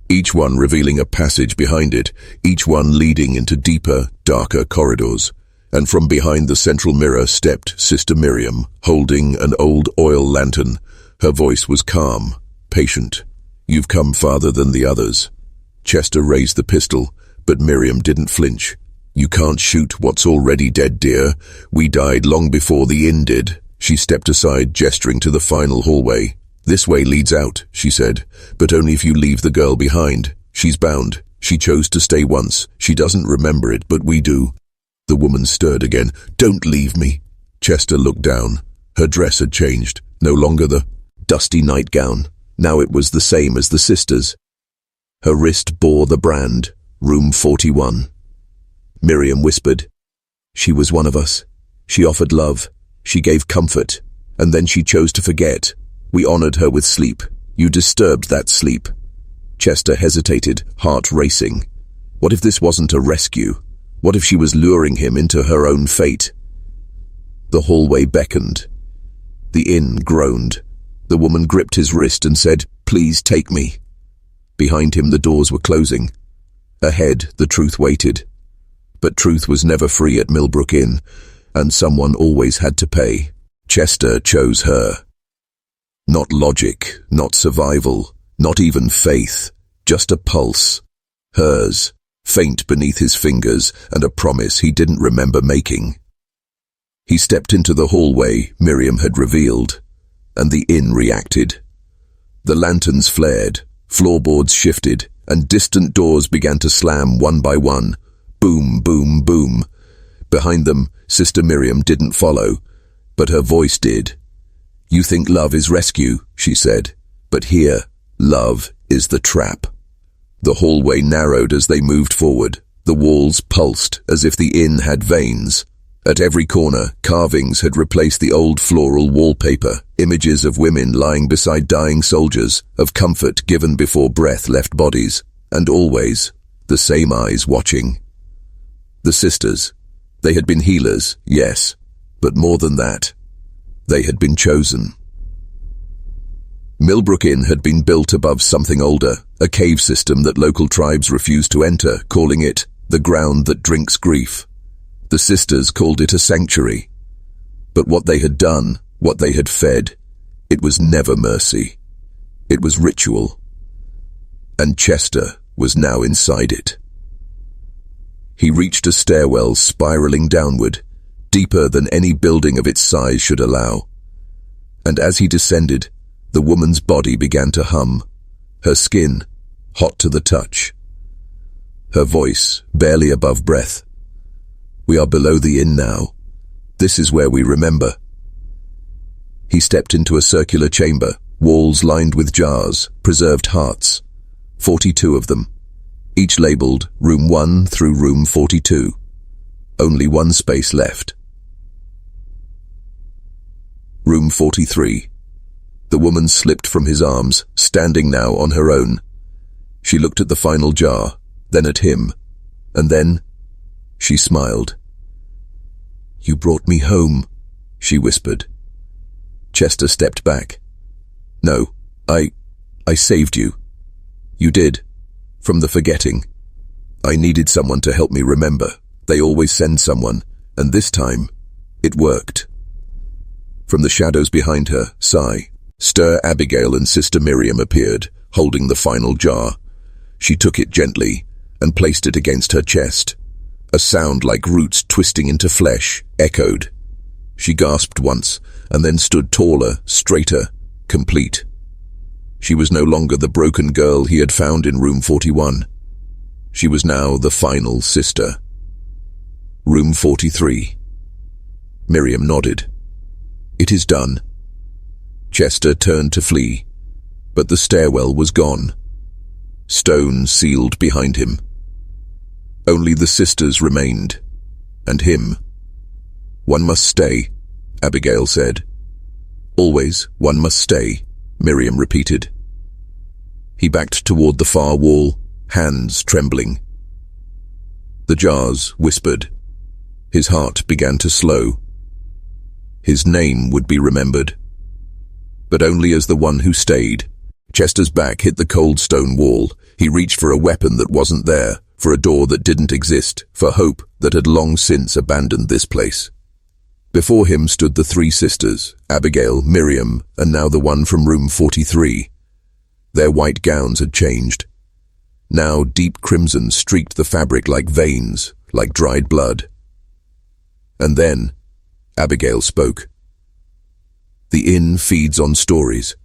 each one revealing a passage behind it, each one leading into deeper, darker corridors. And from behind the central mirror stepped Sister Miriam, holding an old oil lantern. Her voice was calm, patient. "You've come farther than the others." Chester raised the pistol, but Miriam didn't flinch. "You can't shoot what's already dead, dear. We died long before the inn did." She stepped aside, gesturing to the final hallway. "This way leads out," she said, "but only if you leave the girl behind. She's bound. She chose to stay once. She doesn't remember it, but we do." The woman stirred again. "Don't leave me." Chester looked down. Her dress had changed. No longer the dusty nightgown. Now it was the same as the sisters. Her wrist bore the brand, Room 41. Miriam whispered, "She was one of us. She offered love. She gave comfort. And then she chose to forget. We honored her with sleep. You disturbed that sleep." Chester hesitated, heart racing. What if this wasn't a rescue? What if she was luring him into her own fate? The hallway beckoned. The inn groaned. The woman gripped his wrist and said, "Please take me." Behind him the doors were closing. Ahead the truth waited. But truth was never free at Millbrook Inn, and someone always had to pay. Chester chose her. Not logic, not survival, not even faith, just a pulse. Hers, faint beneath his fingers, and a promise he didn't remember making. He stepped into the hallway Miriam had revealed, and the inn reacted. The lanterns flared, floorboards shifted, and distant doors began to slam one by one. Boom, boom, boom. Behind them, Sister Miriam didn't follow, but her voice did. "You think love is rescue," she said, "but here, love is the trap." The hallway narrowed as they moved forward. The walls pulsed as if the inn had veins. At every corner, carvings had replaced the old floral wallpaper, images of women lying beside dying soldiers, of comfort given before breath left bodies, and always the same eyes watching. The sisters. They had been healers, yes, but more than that, they had been chosen. Millbrook Inn had been built above something older, a cave system that local tribes refused to enter, calling it the ground that drinks grief. The sisters called it a sanctuary. But what they had done, what they had fed, it was never mercy. It was ritual. And Chester was now inside it. He reached a stairwell spiraling downward, deeper than any building of its size should allow. And as he descended, the woman's body began to hum, her skin hot to the touch. Her voice barely above breath. "We are below the inn now. This is where we remember." He stepped into a circular chamber, walls lined with jars, preserved hearts. 42 of them, each labelled Room 1 through Room 42. Only one space left. Room 43. The woman slipped from his arms, standing now on her own. She looked at the final jar, then at him, and then she smiled. "You brought me home," she whispered. Chester stepped back. "No, I saved you." "You did. From the forgetting. I needed someone to help me remember. They always send someone, and this time, it worked." From the shadows behind her, Stir, Abigail and Sister Miriam appeared, holding the final jar. She took it gently and placed it against her chest. A sound like roots twisting into flesh echoed. She gasped once, and then stood taller, straighter, complete. She was no longer the broken girl he had found in Room 41. She was now the final sister. Room 43. Miriam nodded. "It is done." Chester turned to flee, but the stairwell was gone. Stone sealed behind him. Only the sisters remained, and him. "One must stay," Abigail said. "Always one must stay," Miriam repeated. He backed toward the far wall, hands trembling. The jars whispered. His heart began to slow. His name would be remembered, but only as the one who stayed. Chester's back hit the cold stone wall. He reached for a weapon that wasn't there, for a door that didn't exist, for hope that had long since abandoned this place. Before him stood the three sisters, Abigail, Miriam, and now the one from Room 43. Their white gowns had changed. Now deep crimson streaked the fabric like veins, like dried blood. And then, Abigail spoke. "The inn feeds on stories,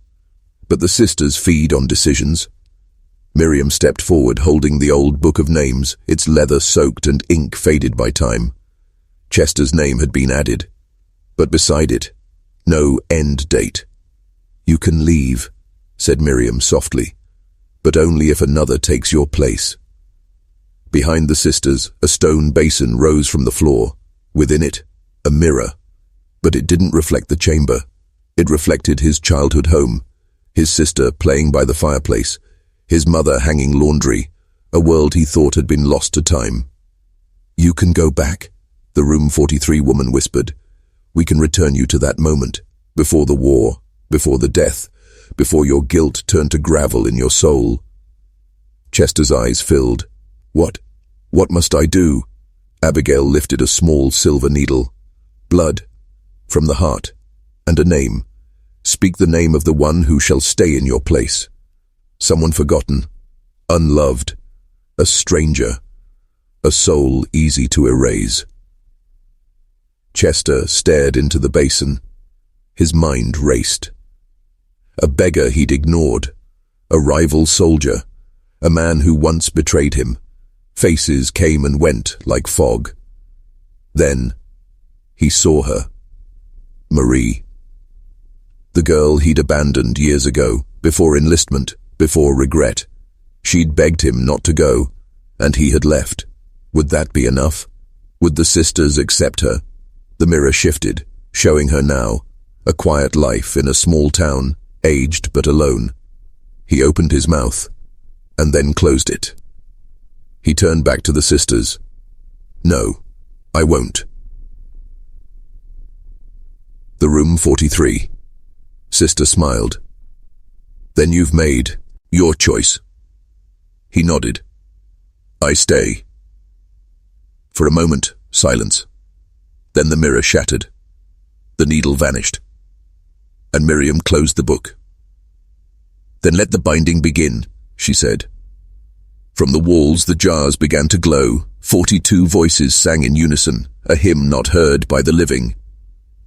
but the sisters feed on decisions." Miriam stepped forward, holding the old book of names, its leather soaked and ink faded by time. Chester's name had been added, but beside it, no end date. "You can leave," said Miriam softly, "but only if another takes your place." Behind the sisters, a stone basin rose from the floor. Within it, a mirror, but it didn't reflect the chamber. It reflected his childhood home, his sister playing by the fireplace, his mother hanging laundry, a world he thought had been lost to time. "You can go back," the room 43 woman whispered. "We can return you to that moment, before the war, before the death, before your guilt turned to gravel in your soul." Chester's eyes filled. What must I do?" Abigail lifted a small silver needle. "Blood, from the heart, and a name. Speak the name of the one who shall stay in your place. Someone forgotten, unloved, a stranger, a soul easy to erase." Chester stared into the basin. His mind raced. A beggar he'd ignored, a rival soldier, a man who once betrayed him. Faces came and went like fog. Then he saw her. Marie. The girl he'd abandoned years ago, before enlistment, before regret. She'd begged him not to go, and he had left. Would that be enough? Would the sisters accept her? The mirror shifted, showing her now, a quiet life in a small town, aged but alone. He opened his mouth, and then closed it. He turned back to the sisters. "No, I won't." The room 43. Sister smiled. "Then you've made your choice." He nodded. "I stay." For a moment, silence. Then the mirror shattered. The needle vanished. And Miriam closed the book. "Then let the binding begin," she said. From the walls the jars began to glow. 42 voices sang in unison, a hymn not heard by the living.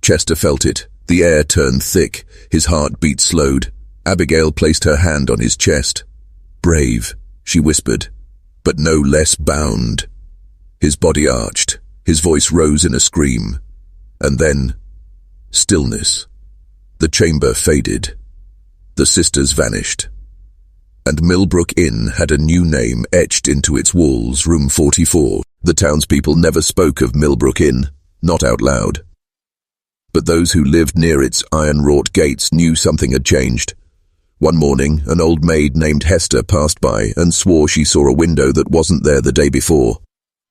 Chester felt it. The air turned thick. His heartbeat slowed. Abigail placed her hand on his chest. "Brave," she whispered, "but no less bound." His body arched. His voice rose in a scream. And then, stillness. The chamber faded. The sisters vanished. And Millbrook Inn had a new name etched into its walls, room 44. The townspeople never spoke of Millbrook Inn, not out loud. But those who lived near its iron-wrought gates knew something had changed. One morning, an old maid named Hester passed by and swore she saw a window that wasn't there the day before.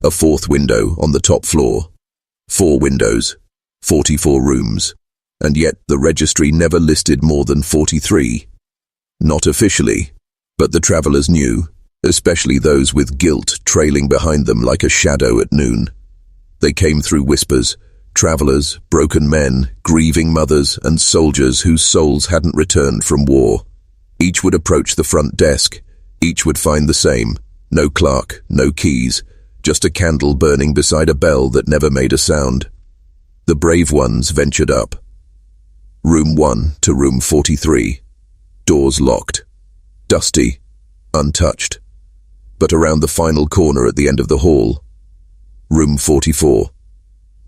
A fourth window on the top floor. 4 windows, 44 rooms, and yet the registry never listed more than 43. Not officially. But the travellers knew, especially those with guilt trailing behind them like a shadow at noon. They came through whispers, travellers, broken men, grieving mothers, and soldiers whose souls hadn't returned from war. Each would approach the front desk. Each would find the same. No clerk, no keys, just a candle burning beside a bell that never made a sound. The brave ones ventured up. Room 1 to room 43. Doors locked. Dusty, untouched. But around the final corner at the end of the hall, room 44.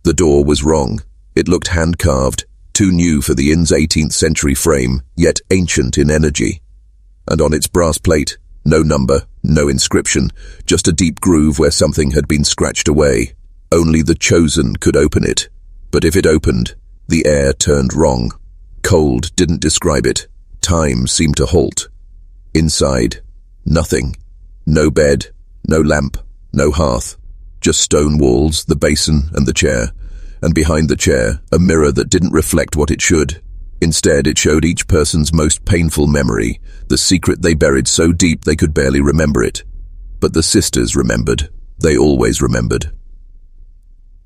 The door was wrong. It looked hand-carved, too new for the inn's 18th century frame, yet ancient in energy. And on its brass plate, no number, no inscription, just a deep groove where something had been scratched away. Only the chosen could open it. But if it opened, the air turned wrong. Cold didn't describe it. Time seemed to halt. Inside, nothing. No bed, no lamp, no hearth. Just stone walls, the basin, and the chair. And behind the chair, a mirror that didn't reflect what it should. Instead, it showed each person's most painful memory, the secret they buried so deep they could barely remember it. But the sisters remembered. They always remembered.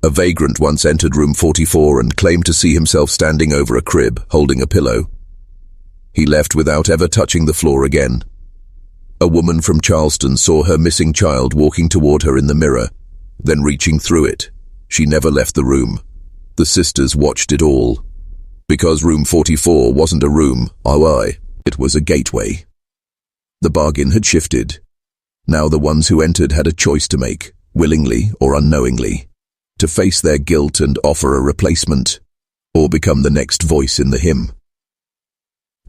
A vagrant once entered room 44 and claimed to see himself standing over a crib, holding a pillow. He left without ever touching the floor again. A woman from Charleston saw her missing child walking toward her in the mirror, then reaching through it. She never left the room. The sisters watched it all. Because room 44 wasn't a room, it was a gateway. The bargain had shifted. Now the ones who entered had a choice to make, willingly or unknowingly, to face their guilt and offer a replacement, or become the next voice in the hymn.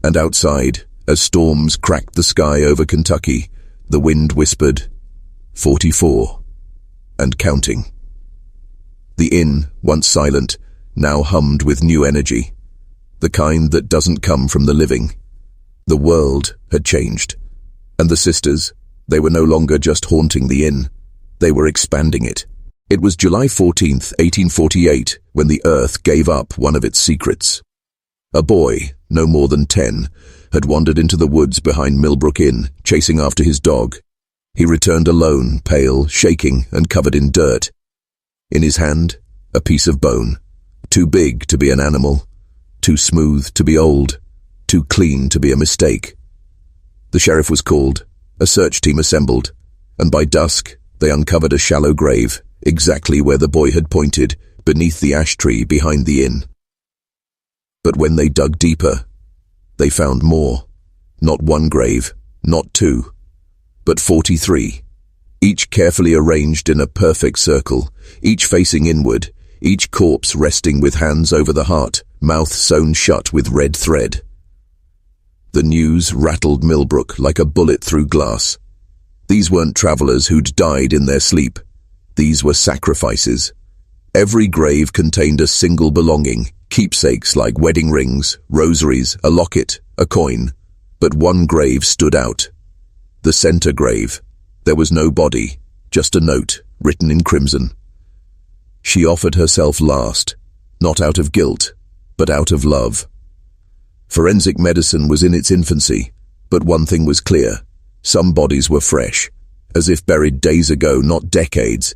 And outside, as storms cracked the sky over Kentucky, the wind whispered, 44, and counting. The inn, once silent, now hummed with new energy, the kind that doesn't come from the living. The world had changed, and the sisters, They were no longer just haunting the inn. They were expanding it. It was July 14th, 1848, when the earth gave up one of its secrets. A boy, no more than 10, had wandered into the woods behind Millbrook Inn, chasing after his dog. He returned alone, pale, shaking, and covered in dirt. In his hand, a piece of bone, too big to be an animal, too smooth to be old, too clean to be a mistake. The sheriff was called, a search team assembled, and by dusk they uncovered a shallow grave, exactly where the boy had pointed, beneath the ash tree behind the inn. But when they dug deeper, they found more. Not one grave, not two, but 43, each carefully arranged in a perfect circle, each facing inward, each corpse resting with hands over the heart, mouth sewn shut with red thread. The news rattled Millbrook like a bullet through glass. These weren't travelers who'd died in their sleep. These were sacrifices. Every grave contained a single belonging, keepsakes like wedding rings, rosaries, a locket, a coin. But one grave stood out. The center grave. There was no body, just a note, written in crimson. She offered herself last, not out of guilt, but out of love. Forensic medicine was in its infancy, but one thing was clear. Some bodies were fresh, as if buried days ago, not decades.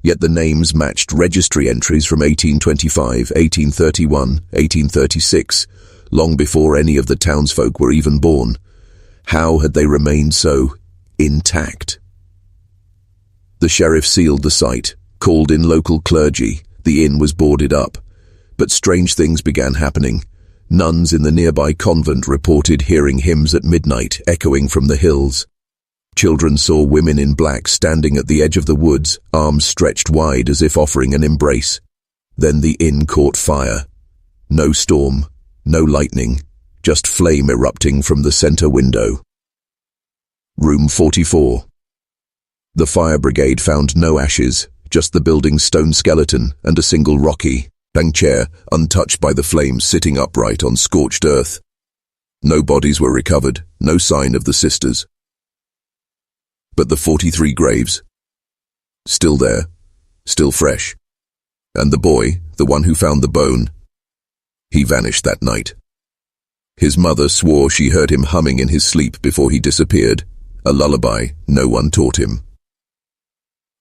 Yet the names matched registry entries from 1825, 1831, 1836, long before any of the townsfolk were even born. How had they remained so intact? The sheriff sealed the site, called in local clergy. The inn was boarded up. But strange things began happening. Nuns in the nearby convent reported hearing hymns at midnight echoing from the hills. Children saw women in black standing at the edge of the woods, arms stretched wide as if offering an embrace. Then the inn caught fire. No storm, no lightning, just flame erupting from the center window. Room 44. The fire brigade found no ashes, just the building's stone skeleton and a single rocky, bang chair, untouched by the flames, sitting upright on scorched earth. No bodies were recovered, no sign of the sisters. But the 43 graves, still there, still fresh. And the boy, the one who found the bone, he vanished that night. His mother swore she heard him humming in his sleep before he disappeared, a lullaby no one taught him.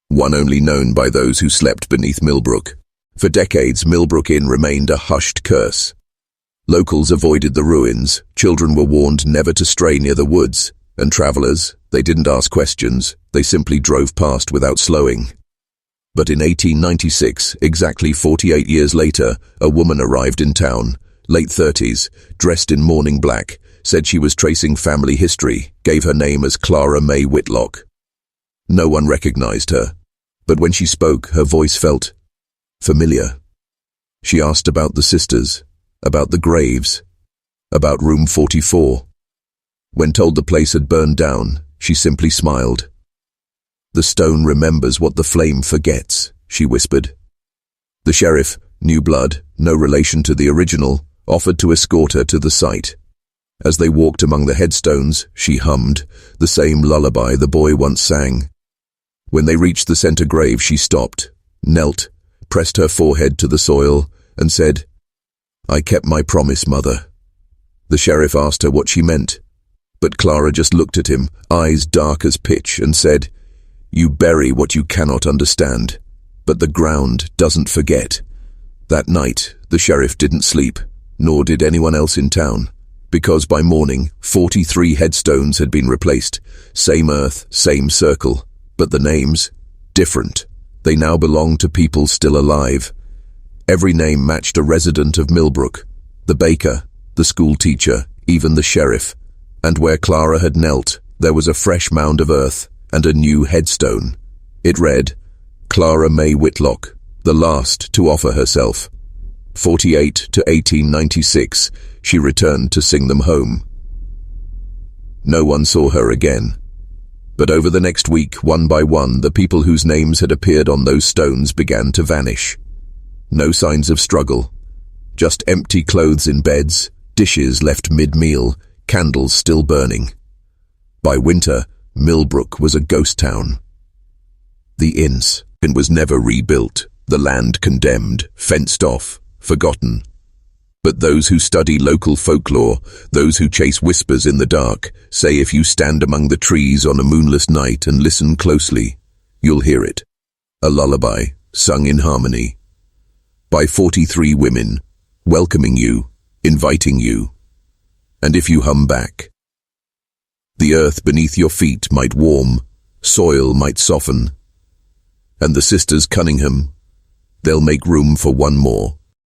One only known by those who slept beneath Millbrook. For decades, Millbrook Inn remained a hushed curse. Locals avoided the ruins, children were warned never to stray near the woods, and travelers, they didn't ask questions, they simply drove past without slowing. But in 1896, exactly 48 years later, a woman arrived in town, late 30s, dressed in mourning black, said she was tracing family history, gave her name as Clara May Whitlock. No one recognized her, but when she spoke, her voice felt familiar. She asked about the sisters, about the graves, about room 44. When told the place had burned down, she simply smiled. "The stone remembers what the flame forgets," she whispered. The sheriff, new blood, no relation to the original, offered to escort her to the site. As they walked among the headstones, she hummed, the same lullaby the boy once sang. When they reached the center grave, she stopped, knelt, pressed her forehead to the soil, and said, "I kept my promise, Mother." The sheriff asked her what she meant, but Clara just looked at him, eyes dark as pitch, and said, "You bury what you cannot understand, but the ground doesn't forget." That night, the sheriff didn't sleep, nor did anyone else in town, because by morning, 43 headstones had been replaced, same earth, same circle, but the names, different. They now belonged to people still alive. Every name matched a resident of Millbrook, the baker, the school teacher, even the sheriff. And where Clara had knelt, there was a fresh mound of earth and a new headstone. It read, Clara May Whitlock, the last to offer herself. 48 to 1896, she returned to sing them home. No one saw her again. But over the next week, one by one, the people whose names had appeared on those stones began to vanish. No signs of struggle. Just empty clothes in beds, dishes left mid-meal, candles still burning. By winter, Millbrook was a ghost town. The inn's and was never rebuilt, the land condemned, fenced off, forgotten. But those who study local folklore, those who chase whispers in the dark, say if you stand among the trees on a moonless night and listen closely, you'll hear it. A lullaby, sung in harmony, by 43 women, welcoming you, inviting you. And if you hum back, the earth beneath your feet might warm, soil might soften, and the sisters Cunningham, they'll make room for one more.